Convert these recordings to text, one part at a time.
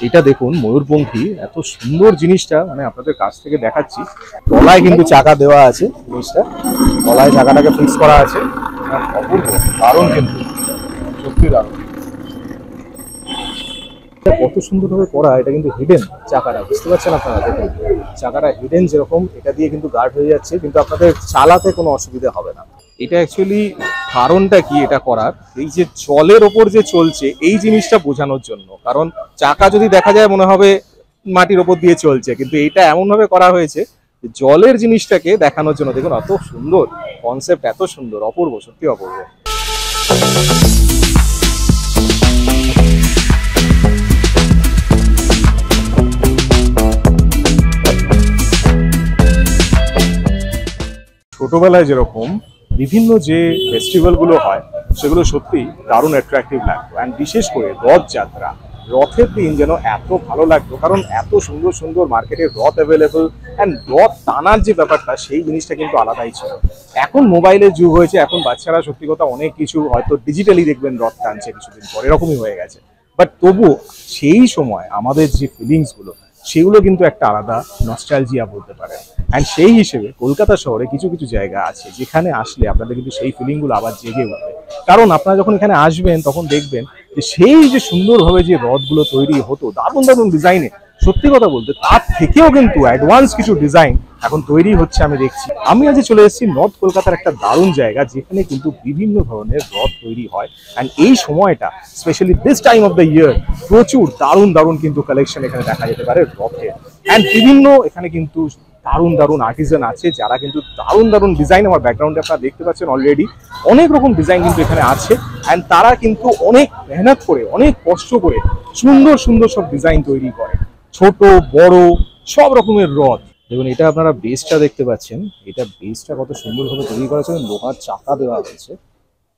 এটা দেখুন ময়ূরপঙ্খী, এত সুন্দর জিনিসটা, মানে আপনাদের কাছ থেকে দেখাচ্ছি। গলায় কিন্তু চাকা দেওয়া আছে, জিনিসটা গলায় চাকাটাকে ফিক্স করা আছে। অপূর্ব, দারুণ, কিন্তু সত্যি দারুণ। কত সুন্দরভাবে করা, এটা কিন্তু হিডেন চাকাটা, বুঝতে পারছেন আপনারা? দেখুন চাকাটা হিডেন, যেরকম এটা দিয়ে কিন্তু গার্ড হয়ে যাচ্ছে, কিন্তু আপনাদের চালাতে কোনো অসুবিধা হবে না। এটা অ্যাকচুয়ালি কারণটা কি এটা করার, এই যে জলের ওপর যে চলছে এই জিনিসটা বোঝানোর জন্য। কারণ চাকা যদি দেখা যায় মনে হবে মাটির ওপর দিয়ে চলছে, কিন্তু এটা এমন ভাবে করা হয়েছে জলের জিনিসটাকে দেখানোর জন্য। দেখুন এত সুন্দর কনসেপ্ট, এত সুন্দর, অপূর্ব, সত্যি অপূর্ব। ছোটবেলায় যেরকম বিভিন্ন যে ফেস্টিভ্যালগুলো হয় সেগুলো সত্যি দারুণ অ্যাট্রাকটিভ লাগতো, অ্যান্ড বিশেষ করে রথযাত্রা, রথের দিন যেন এত ভালো লাগতো, কারণ এত সুন্দর সুন্দর মার্কেটে রথ অ্যাভেলেবল, অ্যান্ড রথ টানার যে ব্যাপারটা সেই জিনিসটা কিন্তু আলাদাই ছিল। এখন মোবাইলের যুগ হয়েছে, এখন বাচ্চারা সত্যি কথা অনেক কিছু হয়তো ডিজিটালি দেখবেন রথ টানছে কিছুদিন পর, এরকমই হয়ে গেছে। বাট তবুও সেই সময় আমাদের যে ফিলিংসগুলো সেগুলো কিন্তু একটা আলাদা নস্টালজিয়া বলতে পারে। অ্যান্ড সেই হিসেবে কলকাতা শহরে কিছু কিছু জায়গা আছে যেখানে আসলে আপনাদের কিন্তু সেই ফিলিংগুলো আবার জেগে উঠবে। কারণ আপনারা যখন এখানে আসবেন তখন দেখবেন যে সেই যে সুন্দরভাবে যে রথগুলো তৈরি হতো দারুণ দারুণ ডিজাইনে, সত্যি কথা বলতে তার থেকেও কিন্তু অ্যাডভান্স কিছু ডিজাইন এখন তৈরি হচ্ছে আমি দেখছি। আমি আজ চলে এসেছি নর্থ কলকাতার একটা দারুণ জায়গা যেখানে কিন্তু বিভিন্ন ধরনের রথ তৈরি হয়, অ্যান্ড এই সময়টা specially this time of the year প্রচুর দারুণ দারুণ কিন্তু কালেকশন এখানে দেখা যেতে পারে রথের। অ্যান্ড বিভিন্ন এখানে কিন্তু দারুণ দারুণ আর্টিজান আছে যারা কিন্তু দারুণ দারুণ ডিজাইন, আমার ব্যাকগ্রাউন্ডে আপনারা দেখতে পাচ্ছেন অলরেডি অনেক রকম ডিজাইন কিন্তু এখানে আছে। অ্যান্ড তারা কিন্তু অনেক মেহনত করে, অনেক কষ্ট করে সুন্দর সুন্দর সব ডিজাইন তৈরি করে, ছোট বড় সব রকমের রথ। দেখুন এটা আপনারা বেসটা দেখতে পাচ্ছেন, এটা বেসটা কত সুন্দরভাবে তৈরি করা হয়েছে, লোহার চাকা দেওয়া হয়েছে,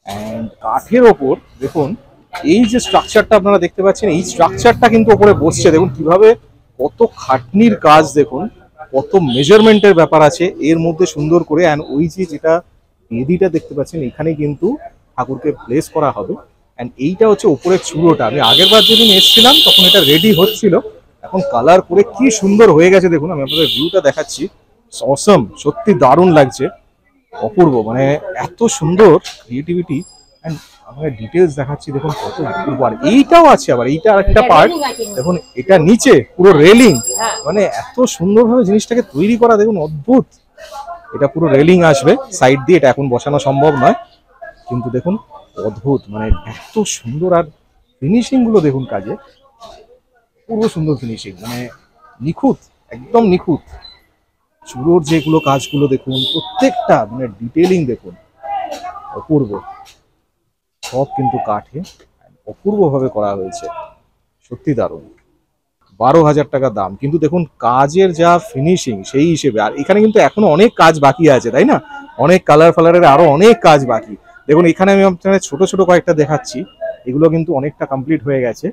অ্যান্ড কাঠের ওপর দেখুন এই যে স্ট্রাকচারটা আপনারা দেখতে পাচ্ছেন, এই স্ট্রাকচারটা কিন্তু ওপরে বসছে। দেখুন কিভাবে, কত খাটনির কাজ, দেখুন কত মেজারমেন্টের ব্যাপার আছে এর মধ্যে সুন্দর করে। অ্যান্ড ওই যে যেটা বেদিটা দেখতে পাচ্ছেন এখানে কিন্তু ঠাকুরকে প্লেস করা হবে। অ্যান্ড এইটা হচ্ছে উপরের চূড়োটা, আমি আগের বার যেদিন এসেছিলাম তখন এটা রেডি হচ্ছিল, এখন কালার করে কি সুন্দর হয়ে গেছে। দেখুন আমি আপনাদের ভিউটা দেখাচ্ছি, অসম, সত্যি দারুণ লাগছে, অপূর্ব, মানে এত সুন্দর ক্রিয়েটিভিটি। অ্যান্ড আমরা ডিটেলস দেখাচ্ছি, দেখুন কত অপূর্ব। আর এইটাও আছে আবার, এইটা আরেকটা পার্ট দেখুন, এটা নিচে পুরো রেলিং, মানে এত সুন্দরভাবে জিনিসটাকে তৈরি করা, দেখুন অদ্ভুত। এটা পুরো রেলিং আসবে সাইড দিয়ে, এটা এখন বসানো সম্ভব নয়, কিন্তু দেখুন অদ্ভুত, মানে এত সুন্দর। আর ফিনিশিং গুলো দেখুন কাজে, পুরো সুন্দর ফিনিশিং, মানে নিখুঁত, একদম নিখুঁত। চুড়োর যেগুলো কাজগুলো দেখুন প্রত্যেকটা, মানে ডিটেলিং দেখুন অপূর্ব, সব কিন্তু কাঠে অপূর্বভাবে করা হয়েছে, সত্যি দারুণ। 12,000 টাকা দাম, কিন্তু দেখুন কাজের যা ফিনিশিং সেই হিসেবে। আর এখানে কিন্তু এখনো অনেক কাজ বাকি আছে, তাই না? অনেক কালার ফালারের আরো অনেক কাজ বাকি। দেখুন এখানে আমি আপনাদের ছোট ছোট কয়েকটা দেখাচ্ছি, এগুলো কিন্তু অনেকটা কমপ্লিট হয়ে গেছে।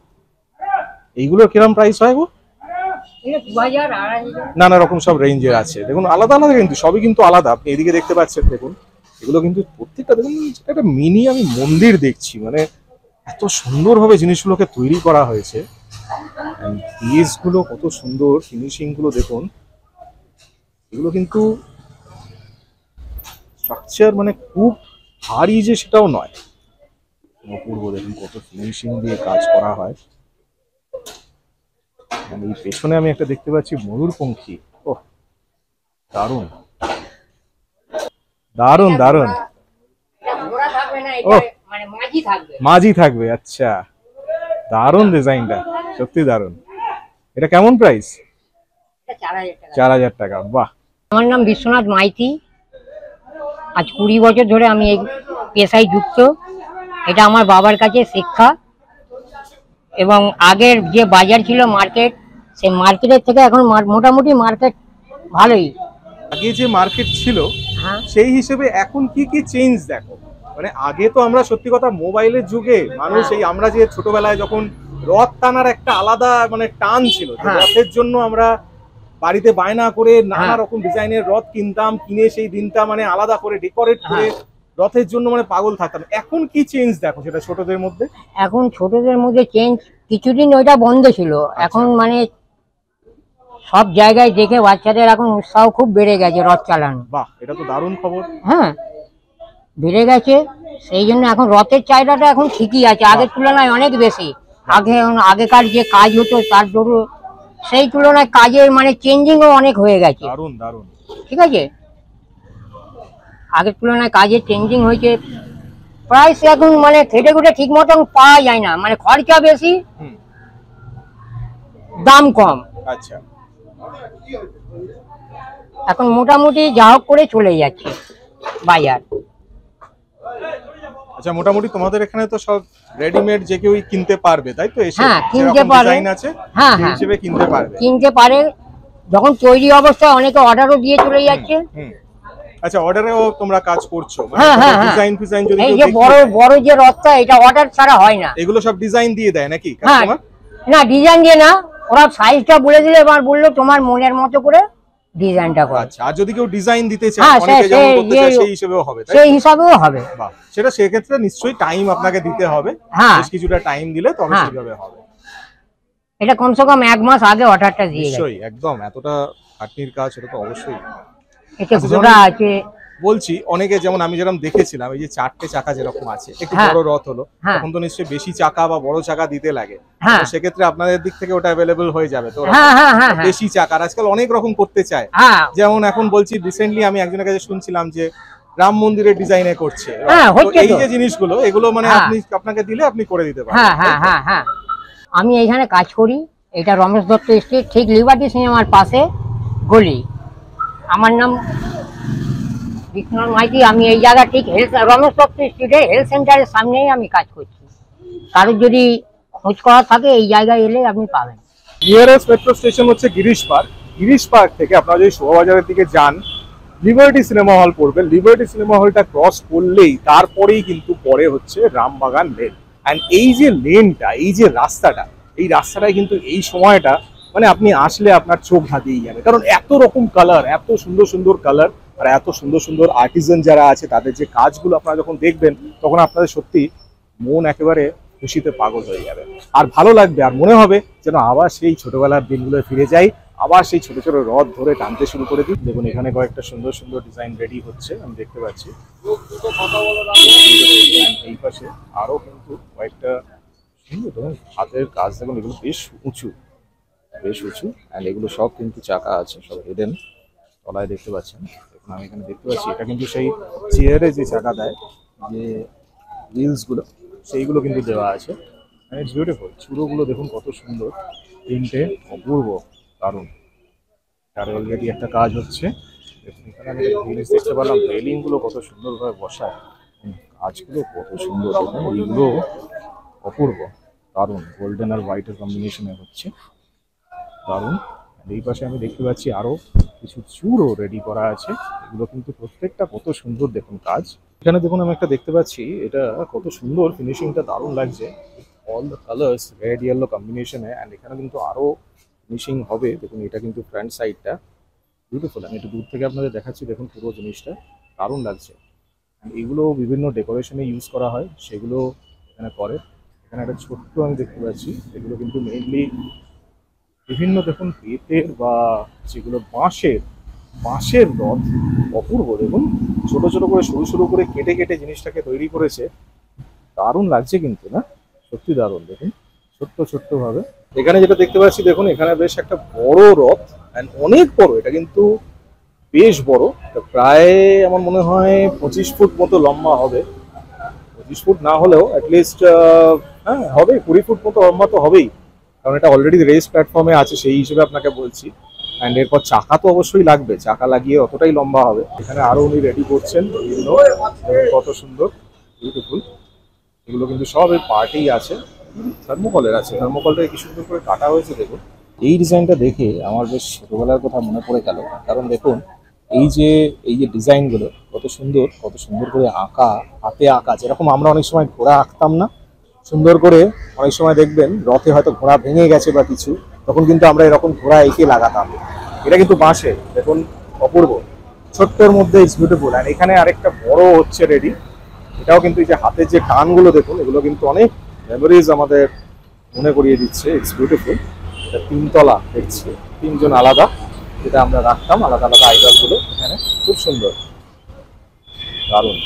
এইগুলোর কিরম প্রাইস হয় গো? নানা রকম সব রেঞ্জের আছে, দেখুন আলাদা আলাদা, কিন্তু সবই কিন্তু আলাদা। আপনি এদিকে দেখতে পাচ্ছেন, দেখুন এগুলো কিন্তু প্রত্যেকটা, দেখুন একটা মিনি আমি মন্দির দেখছি, মানে এত সুন্দরভাবে জিনিসগুলোকে তৈরি করা হয়েছে। পিসগুলো কত সুন্দর, ফিনিশিং গুলো দেখুন, এগুলো কিন্তু স্ট্রাকচার মানে খুব ভারী যে সেটাও নয়, অপূর্ব। দেখুন কত ফিনিশিং দিয়ে কাজ করা হয়। এই পেছনে আমি একটা দেখতে পাচ্ছি ময়ূরপঙ্খী, ও দারুণ দারুণ দারুণ। ও মাঝি থাকবে, আচ্ছা, দারুণ ডিজাইনটা, সত্যি দারুণ। এটা কেমন প্রাইস? 4,000 টাকা। বাহ। আমার নাম বিশ্বনাথ মাইতি, আজ 20 বছর ধরে আমি এই পেশায় যুক্ত। এটা আমার বাবার কাছে শিক্ষা, এবং আগের যে বাজার ছিল মার্কেট, সেই মার্কেটের থেকে এখন মোটামুটি মার্কেট ভালোই। আগে যে মার্কেট ছিল সেই হিসেবে এখন কি কি চেঞ্জ দেখো? মানে আগে তো আমরা সত্যি কথা মোবাইলের যুগে মানুষ, এই আমরা যে ছোটবেলায় যখন রথ টানার একটা আলাদা মানে টান ছিল, রথের জন্য আমরা বাড়িতে বায়না করে নানা রকম ডিজাইনের রথ কিনতাম, কিনে সেই দিনটা মানে আলাদা করে ডেকোরেট করে রথের জন্য মানে পাগল থাকতাম। এখন কি চেঞ্জ দেখো সেটা ছোটদের মধ্যে? এখন ছোটদের মধ্যে চেঞ্জ কিছুদিন ওইটা বন্ধ ছিল, এখন মানে সব জায়গায় দেখে বাচ্চাদের এখন উৎসাহ খুব বেড়ে গেছে রথ চালানো। বাহ, এটা তো দারুণ খবর। হ্যাঁ, বেড়ে গেছে, সেই জন্য এখন রথের চাহিদাটা এখন ঠিকই আছে, আগের তুলনায় অনেক বেশি। আগেকার যে কাজ হতো তার দরুন সেই তুলনায় কাজের মানে চেঞ্জিংও অনেক হয়ে গেছে। দারুণ দারুণ। ঠিক আছে, আগের তুলনায় কাজের চেঞ্জিং হয়েছে, প্রাইস এখন মানে খেটে খুটে ঠিক মতন পাওয়া যায় না, মানে খরচা বেশি, দাম কম। আচ্ছা, এখন মোটামুটি যা হোক করে চলে যাচ্ছে বাজার। আচ্ছা, মোটামুটি তোমাদের এখানে তো সব রেডিমেড যে কেউ কিনতে পারবে, তাই তো? এসে হ্যাঁ, কিনতে পারে। ডিজাইন আছে, হ্যাঁ সেই হ্যাঁ, হিসেবে কিনতে পারবে। কিনতে পারে, যখন তৈরি অবস্থায় অনেকে অর্ডারও দিয়ে চলে যাচ্ছে। আচ্ছা, অর্ডারেও তোমরা কাজ করছো? হ্যাঁ হ্যাঁ, ডিজাইন ফিজাইন যদি এই কেউ যে দেখতে বড় চায়, বড় যে রথটা, এটা অর্ডার ছাড়া হয় না। এগুলো সব ডিজাইন দিয়ে দেয় নাকি হ্যাঁ, কাস্টমার? না ডিজাইন দিয়ে না, ওরা সাইজটা বলে দিলে এবার বললো তোমার মনের মতো করে ডিজাইনটা করো। আচ্ছা, আর যদি কেউ ডিজাইন দিতে চায়, হ্যাঁ, অনেকে যেমন সে- করতে চায়, সেই হিসেবেও হবে, তাই? সেই হিসাবেও হবে। বাহ, সেটা সেক্ষেত্রে নিশ্চয়ই টাইম আপনাকে দিতে হবে। হ্যাঁ। বেশ কিছুটা টাইম দিলে তবে হ্যাঁ। সেভাবে হবে। এটা কমসে কম 1 মাস আগে অর্ডারটা দিয়ে গেছে। নিশ্চয়ই, একদম এতটা খাটনির কাজ, সেটা তো অবশ্যই। এতে আচ্ছা, ঘোড়া আছে। বলছি, অনেকে যেমন আমি যেরকম দেখেছিলাম, এই যে 4টে চাকা যেরকম আছে, একটু হ্যাঁ। বড় রথ হলো, হ্যাঁ। তখন তো নিশ্চয়ই বেশি চাকা বা বড় চাকা দিতে লাগে। হ্যাঁ। তো সেক্ষেত্রে আপনাদের দিক থেকে ওটা অ্যাভেলেবল হয়ে যাবে তো? হ্যাঁ হ্যাঁ হ্যাঁ হ্যাঁ বেশি চাকার আজকাল অনেক রকম করতে চায়। হ্যাঁ যেমন এখন বলছি, রিসেন্টলি আমি একজনের কাছে শুনছিলাম যে রাম মন্দিরের ডিজাইনে করছে। হ্যাঁ, তো হচ্ছে এই তো। যে জিনিসগুলো, এগুলো মানে হ্যাঁ। আপনাকে দিলে আপনি করে দিতে পারেন। হ্যাঁ হ্যাঁ হ্যাঁ হ্যাঁ, আমি এইখানে কাজ করি, এটা রমেশ দত্ত স্ট্রিট, ঠিক লিবার্টি সিনেমার পাশে গলি। আমার নাম বিশ্বনাথ মাইতি। আমি এই জায়গা ঠিক রমেশ দত্ত স্ট্রিটে হেলথ সেন্টারের সামনেই আমি কাজ করছি। কারোর যদি খোঁজ করা থাকে এই জায়গায় এলে আপনি পাবেন। নিয়ারেস্ট মেট্রো স্টেশন হচ্ছে গিরিশ পার্ক। গিরিশ পার্ক থেকে আপনারা যদি শোভাবাজারের দিকে যান, লিবার্টি সিনেমা হল পড়বে। লিবার্টি সিনেমা হলটা ক্রস করলেই তারপরেই কিন্তু পরে হচ্ছে রামবাগান লেন। অ্যান্ড এই যে লেনটা, এই যে রাস্তাটা, এই রাস্তাটায় কিন্তু এই সময়টা মানে আপনি আসলে আপনার চোখ ধাঁধিয়ে যাবে, কারণ এত রকম কালার, এত সুন্দর সুন্দর কালার, আর এত সুন্দর সুন্দর আর্টিজান যারা আছে তাদের যে কাজগুলো আপনারা যখন দেখবেন, তখন আপনাদের সত্যি মন একেবারে খুশিতে পাগল হয়ে যাবে, আর ভালো লাগবে, আর মনে হবে যেন আবার সেই ছোটবেলার দিনগুলো ফিরে যাই, আবার সেই ছোট ছোট রথ ধরে টানতে শুরু করে দিই। দেখুন, এখানে কয়েকটা সুন্দর সুন্দর ডিজাইন রেডি হচ্ছে, আমি দেখতে পাচ্ছি। এই পাশে আরো কিন্তু কয়েকটা সুন্দর দেখুন হাতের কাজ, দেখুন এগুলো বেশ উঁচু, বেশ উঁচু, অ্যান্ড এগুলো সব কিন্তু চাকা আছে, সব হিডেন তলায় দেখতে পাচ্ছেন। দেখুন, আমি এখানে দেখতে পাচ্ছি এটা কিন্তু সেই চেয়ারে যে চাকা দেয়, যে রিলস গুলো, সেইগুলো কিন্তু দেওয়া আছে। It's beautiful. চূড়োগুলো দেখুন কত সুন্দর, তিনটে, অপূর্ব, দারুণ। আর অলরেডি একটা কাজ হচ্ছে, দেখুন এখানে আমি রিলস দেখতে পারলাম, রেলিং গুলো কত সুন্দরভাবে বসায়, কাজগুলো কত সুন্দর, দেখুন এইগুলো অপূর্ব, দারুণ। গোল্ডেন আর হোয়াইটের কম্বিনেশনে হচ্ছে, দারুণ। এই পাশে আমি দেখতে পাচ্ছি আরো কিছু চূড়ো রেডি করা আছে, এগুলো কিন্তু প্রত্যেকটা কত সুন্দর দেখুন কাজ। এখানে দেখুন আমি একটা দেখতে পাচ্ছি, এটা কত সুন্দর, ফিনিশিংটা দারুণ লাগছে, all the colours red yellow কম্বিনেশনে। অ্যান্ড এখানে কিন্তু আরো ফিনিশিং হবে, দেখুন এটা কিন্তু ফ্রন্ট সাইডটা বিউটিফুল। আমি একটু দূর থেকে আপনাদের দেখাচ্ছি, দেখুন পুরো জিনিসটা দারুণ লাগছে। এগুলো বিভিন্ন ডেকোরেশনে ইউজ করা হয়, সেগুলো এখানে করে। এখানে একটা ছোট্ট আমি দেখতে পাচ্ছি, এগুলো কিন্তু মেইনলি বিভিন্ন দেখুন বেতের বা যেগুলো বাঁশের রথ, অপূর্ব। দেখুন ছোট ছোট করে সরু সরু করে কেটে কেটে জিনিসটাকে তৈরি করেছে, দারুণ লাগছে কিন্তু, না সত্যি দারুণ। দেখুন ছোট্ট ছোট্ট ভাবে এখানে যেটা দেখতে পাচ্ছি, দেখুন এখানে বেশ একটা বড় রথ, অ্যান্ড অনেক বড়, এটা কিন্তু বেশ বড়, এটা প্রায় আমার মনে হয় 25 ফুট মতো লম্বা হবে। 25 ফুট না হলেও অ্যাটলিস্ট হ্যাঁ হবে, 20 ফুট মতো লম্বা তো হবেই, কারণ এটা অলরেডি রেস প্ল্যাটফর্মে আছে, সেই হিসেবে আপনাকে বলছি। অ্যান্ড এরপর চাকা তো অবশ্যই লাগবে, চাকা লাগিয়ে অতটাই লম্বা হবে। এখানে আরো উনি রেডি করছেন বিভিন্ন, কত সুন্দর, বিউটিফুল। এগুলো কিন্তু সব এই পার্টেই আছে, থার্মোকলের আছে, থার্মোকলটা কি সুন্দর করে কাটা হয়েছে। দেখুন এই ডিজাইনটা দেখে আমার বেশ ছোটবেলার কথা মনে পড়ে গেল, কারণ দেখুন এই যে ডিজাইনগুলো কত সুন্দর করে আঁকা, হাতে আঁকা, যেরকম আমরা অনেক সময় ঘোড়া আঁকতাম না সুন্দর করে, অনেক সময় দেখবেন রথে হয়তো ঘোড়া ভেঙে গেছে বা কিছু, তখন কিন্তু আমরা এরকম ঘোড়া এঁকে লাগাতাম। এটা কিন্তু বাঁশের, দেখুন অপূর্ব, ছোট্টর মধ্যে ইটস বিউটিফুল। আর এখানে আরেকটা বড় হচ্ছে রেডি, এটাও কিন্তু এই যে হাতের যে টানগুলো দেখুন, এগুলো কিন্তু অনেক মেমোরিজ আমাদের মনে করিয়ে দিচ্ছে ইটস বিউটিফুল। এটা 3 তলা দেখছি, 3জন আলাদা, যেটা আমরা রাখতাম আলাদা আলাদা আইডলগুলো এখানে। খুব সুন্দর, দারুণ।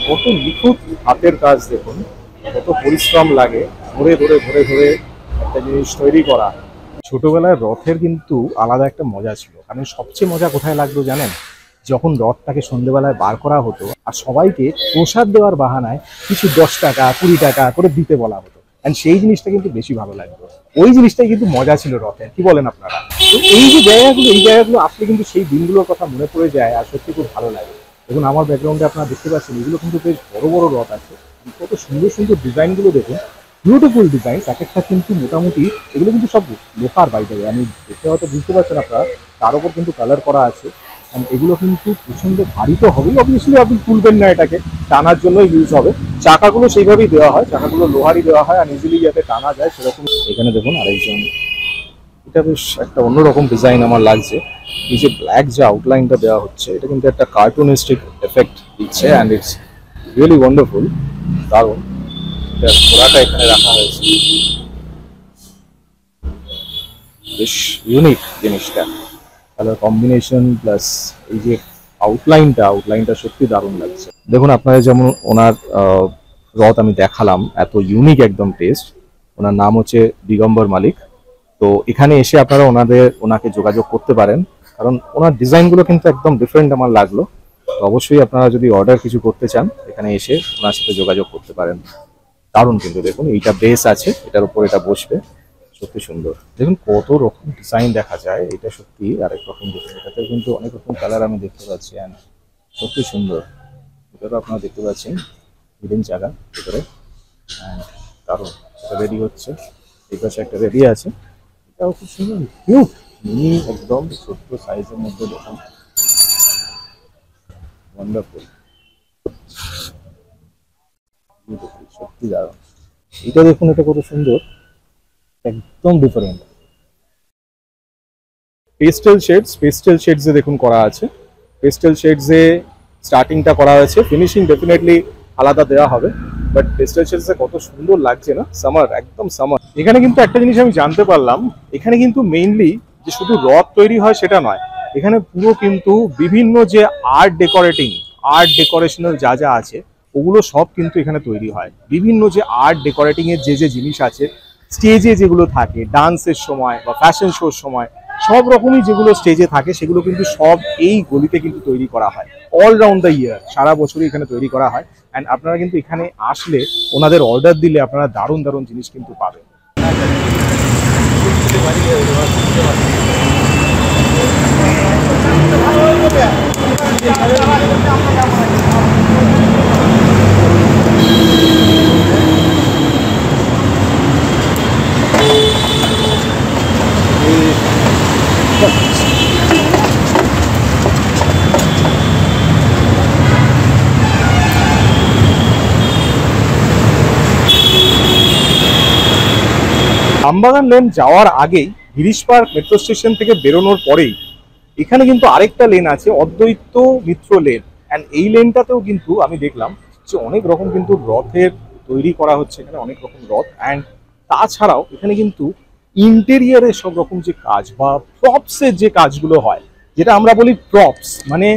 কত নিখুঁত হাতের কাজ দেখুন, কত পরিশ্রম লাগে ধরে ধরে ধরে ধরে একটা জিনিস তৈরি করা। ছোটবেলায় রথের কিন্তু আলাদা একটা মজা ছিল, কারণ সবচেয়ে মজা কোথায় লাগতো জানেন? যখন রথটাকে সন্ধ্যেবেলায় বার করা হতো আর সবাইকে প্রসাদ দেওয়ার বাহানায় কিছু 10 টাকা 20 টাকা করে দিতে বলা হতো, অ্যান্ড সেই জিনিসটা কিন্তু বেশি ভালো লাগতো। ওই জিনিসটাই কিন্তু মজা ছিল রথের, কি বলেন আপনারা? তো এই যে জায়গাগুলো, এই জায়গাগুলো আসলে কিন্তু সেই দিনগুলোর কথা মনে পড়ে যায় আর সত্যি খুব ভালো লাগে। দেখুন আমার ব্যাকগ্রাউন্ডে আপনারা দেখতে পাচ্ছেন, এগুলো কিন্তু বেশ বড় বড় রথ আছে, কত সুন্দর সুন্দর ডিজাইনগুলো দেখুন, বিউটিফুল ডিজাইন। এক একটা কিন্তু মোটামুটি এগুলো কিন্তু সব লোহার, বাইরে আমি দেখতে হয়তো বুঝতে পারছেন আপনারা, তার উপর কিন্তু কালার করা আছে। এগুলো কিন্তু প্রচন্ড ভারী তো হবেই, অবভিয়াসলি আপনি তুলবেন না, এটাকে টানার জন্য ইউজ হবে। চাকাগুলো সেইভাবেই দেওয়া হয়, চাকাগুলো লোহারই দেওয়া হয় আর ইজিলি যাতে টানা যায় সেরকম। এখানে দেখুন আরেকজন, এটা বেশ একটা অন্যরকম ডিজাইন আমার লাগছে। এই যে ব্ল্যাক যে আউটলাইনটা দেওয়া হচ্ছে, এটা কিন্তু একটা কার্টুনিস্টিক এফেক্ট দিচ্ছে, অ্যান্ড ইটস রিয়েলি ওয়ান্ডারফুল, দারুণ। ঘোড়াটা এখানে রাখা হয়েছে, বেশ ইউনিক জিনিসটা, কালার কম্বিনেশন প্লাস এই যে আউটলাইনটা সত্যি দারুণ লাগছে। দেখুন আপনারা যেমন ওনার রথ আমি দেখালাম, এত ইউনিক একদম টেস্ট। ওনার নাম হচ্ছে দিগম্বর মালিক। তো এখানে এসে আপনারা ওনাকে যোগাযোগ করতে পারেন, কারণ ওনার ডিজাইনগুলো কিন্তু একদম ডিফারেন্ট আমার লাগলো। তো অবশ্যই আপনারা যদি অর্ডার কিছু করতে চান, এখানে এসে ওনার সাথে যোগাযোগ করতে পারেন। দারুণ কিন্তু দেখুন, এইটা বেস আছে, এটার উপর এটা বসবে, সত্যি সুন্দর। দেখুন কত রকম ডিজাইন দেখা যায়, এটা সত্যি আরেক রকম ডিজাইন। এটাতে কিন্তু অনেক রকম কালার আমি দেখতে পাচ্ছি, অ্যান্ড সত্যি সুন্দর। এটারও আপনারা দেখতে পাচ্ছেন হিডেন জায়গা ভিতরে, অ্যান্ড দারুণ। এটা রেডি হচ্ছে, এই পাশে একটা রেডি আছে, এটাও খুব সুন্দর, কিউট, মিনি একদম ছোট্ট সাইজের মধ্যে দেখুন, ওয়ান্ডারফুল, সত্যি দারুণ। এটা দেখুন, এটা কত সুন্দর, একদম ডিফারেন্ট পেস্টেল শেডস এ দেখুন করা আছে। পেস্টেল শেডস এ স্টার্টিংটা করা হয়েছে, ফিনিশিং ডেফিনেটলি আলাদা দেওয়া হবে, বাট পেস্টেল শেডস এ কত সুন্দর লাগছে না, সামার, একদম সামার। এখানে কিন্তু একটা জিনিস আমি জানতে পারলাম, এখানে কিন্তু মেইনলি যে শুধু রথ তৈরি হয় সেটা নয়, এখানে পুরো কিন্তু বিভিন্ন যে আর্ট ডেকোরেশনাল যা যা আছে ওগুলো সব কিন্তু এখানে তৈরি হয়। বিভিন্ন যে আর্ট ডেকোরেটিং এর যে যে জিনিস আছে, স্টেজে যেগুলো থাকে ডান্সের সময় বা ফ্যাশন শোর সময়, সব রকমই যেগুলো স্টেজে থাকে সেগুলো কিন্তু সব এই গলিতে কিন্তু তৈরি করা হয়। অল রাউন্ড দ্য ইয়ার, সারা বছরই এখানে তৈরি করা হয়। অ্যান্ড আপনারা কিন্তু এখানে আসলে ওনাদের অর্ডার দিলে আপনারা দারুণ দারুণ জিনিস কিন্তু পাবেন। আমবাগান লেন যাওয়ার আগেই, গিরিশ পার্ক মেট্রো স্টেশন থেকে বেরোনোর পরেই এখানে কিন্তু আরেকটা লেন আছে, অদ্বৈত মিত্র লেন। অ্যান্ড এই লেনটাতেও কিন্তু আমি দেখলাম যে অনেক রকম কিন্তু রথের তৈরি করা হচ্ছে, এখানে অনেক রকম রথ। অ্যান্ড তাছাড়াও এখানে কিন্তু ইন্টেরিয়ারের সব রকম যে কাজ বা প্রপসের যে কাজগুলো হয়, যেটা আমরা বলি প্রপস, মানে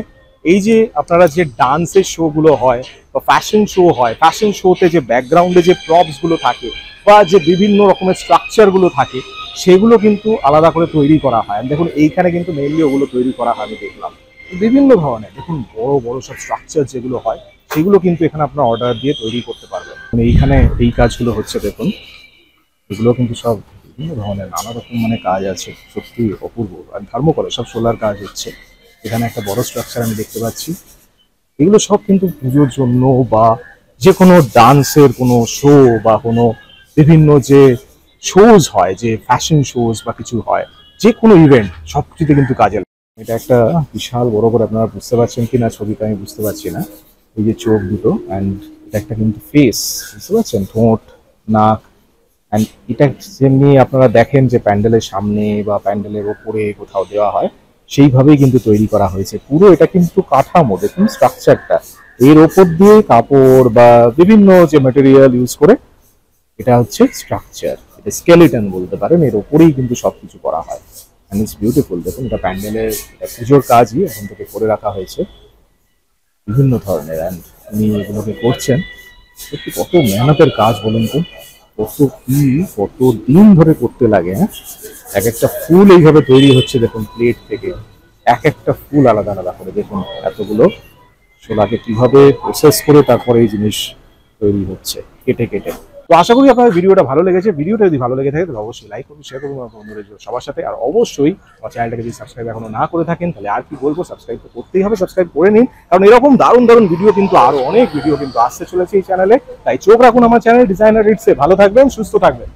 এই যে আপনারা যে ডান্সের শোগুলো হয় বা ফ্যাশন শো হয়, ফ্যাশন শোতে যে ব্যাকগ্রাউন্ডে যে প্রপসগুলো থাকে বা যে বিভিন্ন রকমের স্ট্রাকচারগুলো থাকে, সেগুলো কিন্তু আলাদা করে তৈরি করা হয়। দেখুন এইখানে কিন্তু মেইনলি ওগুলো তৈরি করা হয়, আমি দেখলাম বিভিন্ন ধরনের। দেখুন বড় বড় সব স্ট্রাকচার যেগুলো হয় সেগুলো কিন্তু এখানে আপনার অর্ডার দিয়ে তৈরি করতে পারবেন। এইখানে এই কাজগুলো হচ্ছে, দেখুন এগুলো কিন্তু সব বিভিন্ন ধরনের নানা রকম মানে কাজ আছে, সত্যি অপূর্ব। আর থার্মোকলে সব সোলার কাজ হচ্ছে। এখানে একটা বড় স্ট্রাকচার আমি দেখতে পাচ্ছি, এগুলো সব কিন্তু পুজোর জন্য বা যে কোনো ডান্সের কোনো শো বা কোনো বিভিন্ন যে শোজ হয়, যে ফ্যাশন শোজ বা কিছু হয়, যে কোনো ইভেন্ট, সব কিছুতে কিন্তু কাজে লাগে। এটা একটা বিশাল বড় করে, আপনারা বুঝতে পারছেন কিনা ছবিটা আমি বুঝতে পারছি না, এই যে চোখ দুটো, অ্যান্ড এটা একটা কিন্তু ফেস, বুঝতে পারছেন, ঠোঁট, নাক। অ্যান্ড এটা যেমনি আপনারা দেখেন যে প্যান্ডেলের সামনে বা প্যান্ডেলের ওপরে কোথাও দেওয়া হয়, সেইভাবেই কিন্তু তৈরি করা হয়েছে পুরো। এটা কিন্তু কাঠামো, দেখুন স্ট্রাকচারটা, এর ওপর দিয়ে কাপড় বা বিভিন্ন যে ম্যাটেরিয়াল ইউজ করে এটা হচ্ছে স্ট্রাকচার, এটা স্কেলিটন বলতে পারেন, এর ওপরেই কিন্তু সবকিছু করা হয়। And it's beautiful. দেখুন এটা প্যান্ডেলের, এটা পুজোর কাজই এখন থেকে করে রাখা হয়েছে বিভিন্ন ধরনের। অ্যান্ড উনি এগুলোকে করছেন, একটু কত মেহনতের কাজ বলুন তো, কত দিন ধরে করতে লাগে। হ্যাঁ, এক একটা ফুল এইভাবে তৈরি হচ্ছে দেখুন, প্লেট থেকে এক একটা ফুল আলাদা আলাদা করে। দেখুন এতগুলো শোলাকে কিভাবে প্রসেস করে তারপরে এই জিনিস তৈরি হচ্ছে কেটে কেটে। তো আশা করি আপনাদের ভিডিওটা ভালো লেগেছে। ভিডিওটা যদি ভালো লেগে থাকে তাহলে অবশ্যই লাইক করুন, শেয়ার করুন আপনার বন্ধুদের সবার সাথে। আর অবশ্যই আমার চ্যানেলটাকে যদি সাবস্ক্রাইব এখনো না করে থাকেন তাহলে আর কি বলবো, সাবস্ক্রাইব তো করতেই হবে, সাবস্ক্রাইব করে নিন। কারণ এরকম দারুণ দারুণ ভিডিও কিন্তু আরো অনেক ভিডিও কিন্তু আসতে চলেছে এই চ্যানেলে। তাই চোখ রাখুন আমার চ্যানেল ডিজাইনার রিটসে। ভালো থাকবেন, সুস্থ থাকবেন।